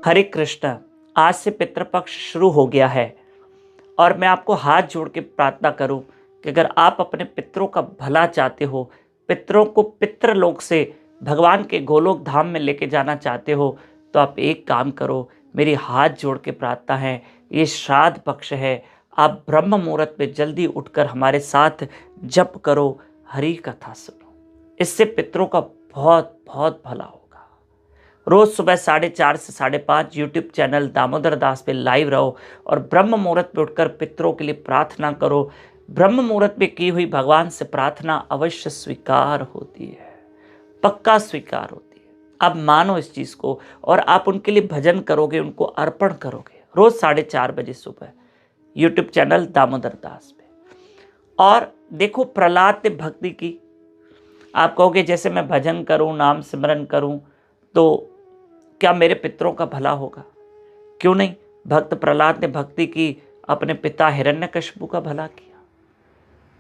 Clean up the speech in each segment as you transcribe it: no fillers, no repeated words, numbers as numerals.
हरे कृष्ण। आज से पितृपक्ष शुरू हो गया है और मैं आपको हाथ जोड़ के प्रार्थना करूं कि अगर आप अपने पितरों का भला चाहते हो, पितरों को पितृलोक से भगवान के गोलोक धाम में लेके जाना चाहते हो, तो आप एक काम करो। मेरी हाथ जोड़ के प्रार्थना है, ये श्राद्ध पक्ष है, आप ब्रह्म मुहूर्त में जल्दी उठकर हमारे साथ जप करो, हरि कथा सुनो। इससे पितरों का बहुत बहुत भला होगा। रोज सुबह 4:30 से 5:30 यूट्यूब चैनल दामोदर दास पे लाइव रहो और ब्रह्म मुहूर्त में उठकर पितरों के लिए प्रार्थना करो। ब्रह्म मुहूर्त में की हुई भगवान से प्रार्थना अवश्य स्वीकार होती है, पक्का स्वीकार होती है। आप मानो इस चीज को और आप उनके लिए भजन करोगे, उनको अर्पण करोगे रोज 4:30 बजे सुबह यूट्यूब चैनल दामोदर दास पे। और देखो, प्रहलाद ने भक्ति की। आप कहोगे जैसे मैं भजन करूं, नाम सिमरन करूं, तो क्या मेरे पितरों का भला होगा? क्यों नहीं। भक्त प्रहलाद ने भक्ति की, अपने पिता हिरण्यकशिपु का भला किया।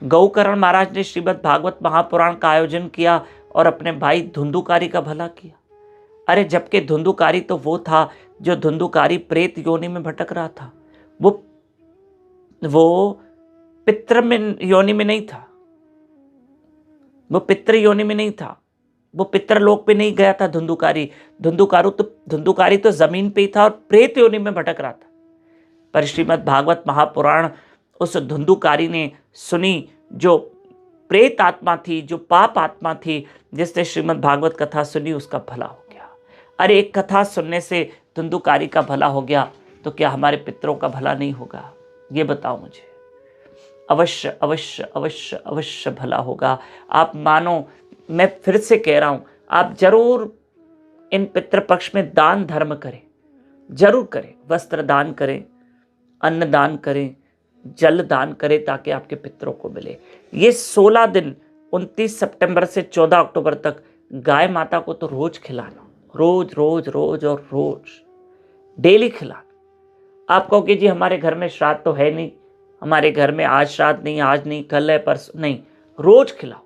गौकर्ण महाराज ने श्रीमद् भागवत महापुराण का आयोजन किया और अपने भाई धुंधुकारी का भला किया। अरे जबकि धुंधुकारी तो वो था जो धुंधुकारी प्रेत योनि में भटक रहा था, वो पितृ में योनि में नहीं था, वो पितृ योनि में नहीं था, वो पितृलोक पे नहीं गया था। धुंधुकारी तो जमीन पे ही था और प्रेत योनि में भटक रहा था। पर श्रीमद् भागवत महापुराण उस धुंधुकारी ने सुनी, जो प्रेत आत्मा थी, जो पाप आत्मा थी, जिसने श्रीमद् भागवत कथा सुनी, उसका भला हो गया। अरे एक कथा सुनने से धुंधुकारी का भला हो गया, तो क्या हमारे पितरों का भला नहीं होगा? ये बताओ मुझे। अवश्य अवश्य अवश्य अवश्य भला होगा। आप मानो, मैं फिर से कह रहा हूं, आप जरूर इन पितृपक्ष में दान धर्म करें, जरूर करें। वस्त्र दान करें, अन्न दान करें, जल दान करें, ताकि आपके पितरों को मिले। ये 16 दिन 29 सितंबर से 14 अक्टूबर तक गाय माता को तो रोज खिलाना, रोज रोज रोज और रोज डेली खिलाना। आप कहोगे जी हमारे घर में श्राद्ध तो है नहीं, हमारे घर में आज श्राद्ध नहीं, आज नहीं, कल है, परसों नहीं, रोज खिलाओ।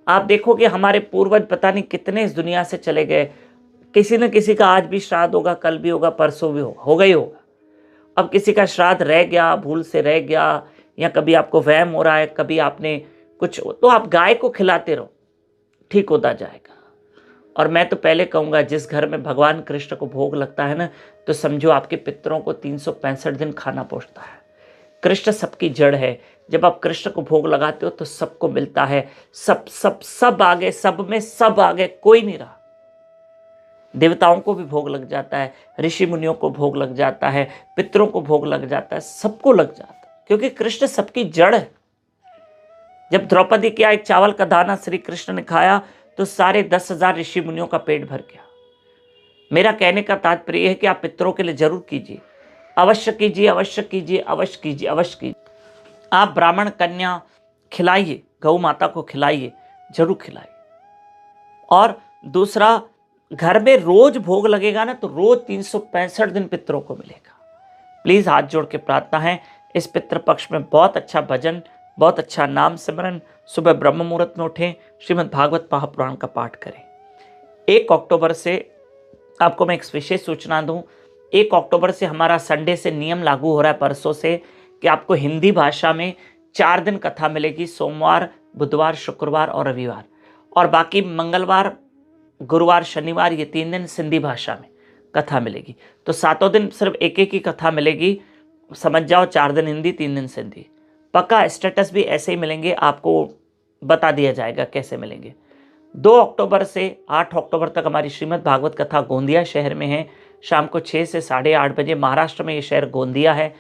आप देखोगे हमारे पूर्वज पता नहीं कितने इस दुनिया से चले गए, किसी न किसी का आज भी श्राद्ध होगा, कल भी होगा, परसों भी होगा ही होगा। अब किसी का श्राद्ध रह गया, भूल से रह गया, या कभी आपको वहम हो रहा है, कभी आपने कुछ, तो आप गाय को खिलाते रहो, ठीक होता जाएगा। और मैं तो पहले कहूँगा, जिस घर में भगवान कृष्ण को भोग लगता है ना, तो समझो आपके पितरों को 365 दिन खाना पहुँचता है। कृष्ण सबकी जड़ है। जब आप कृष्ण को भोग लगाते हो तो सबको मिलता है। सब सब सब आगे, सब में सब आगे, कोई नहीं रहा। देवताओं को भी भोग लग जाता है, ऋषि मुनियों को भोग लग जाता है, पितरों को भोग लग जाता है, सबको लग जाता है, क्योंकि कृष्ण सबकी जड़ है। जब द्रौपदी के एक चावल का दाना श्री कृष्ण ने खाया तो सारे 10,000 ऋषि मुनियों का पेट भर गया। मेरा कहने का तात्पर्य है कि आप पितरों के लिए जरूर कीजिए, अवश्य कीजिए, अवश्य कीजिए, अवश्य कीजिए, अवश्य कीजिए। आप ब्राह्मण कन्या खिलाइए, गौ माता को खिलाइए, जरूर खिलाइए। और दूसरा, घर में रोज भोग लगेगा ना, तो रोज 365 दिन पितरों को मिलेगा। प्लीज हाथ जोड़ के प्रार्थना है, इस पितृ पक्ष में बहुत अच्छा भजन, बहुत अच्छा नाम सिमरन, सुबह ब्रह्म मुहूर्त में उठें, श्रीमद् भागवत महापुराण का पाठ करें। 1 अक्टूबर से आपको मैं एक विशेष सूचना दूं, 1 अक्टूबर से हमारा संडे से नियम लागू हो रहा है, परसों से, कि आपको हिंदी भाषा में 4 दिन कथा मिलेगी, सोमवार, बुधवार, शुक्रवार और रविवार। और बाकी मंगलवार, गुरुवार, शनिवार, ये 3 दिन सिंधी भाषा में कथा मिलेगी। तो 7 दिन सिर्फ एक एक ही कथा मिलेगी, समझ जाओ। 4 दिन हिंदी, 3 दिन सिंधी। पक्का स्टेटस भी ऐसे ही मिलेंगे, आपको बता दिया जाएगा कैसे मिलेंगे। 2 अक्टूबर से 8 अक्टूबर तक हमारी श्रीमद् भागवत कथा गोंदिया शहर में है, शाम को 6 से 8:30 बजे। महाराष्ट्र में ये शहर गोंदिया है।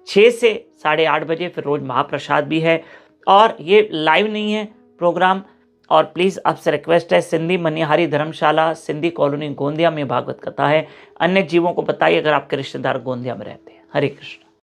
6 से 8:30 बजे फिर रोज महाप्रसाद भी है। और ये लाइव नहीं है प्रोग्राम। और प्लीज़ आपसे रिक्वेस्ट है, सिंधी मनिहारी धर्मशाला, सिंधी कॉलोनी गोंदिया में भागवत कथा है। अन्य जीवों को बताइए अगर आपके रिश्तेदार गोंदिया में रहते हैं। हरे कृष्ण।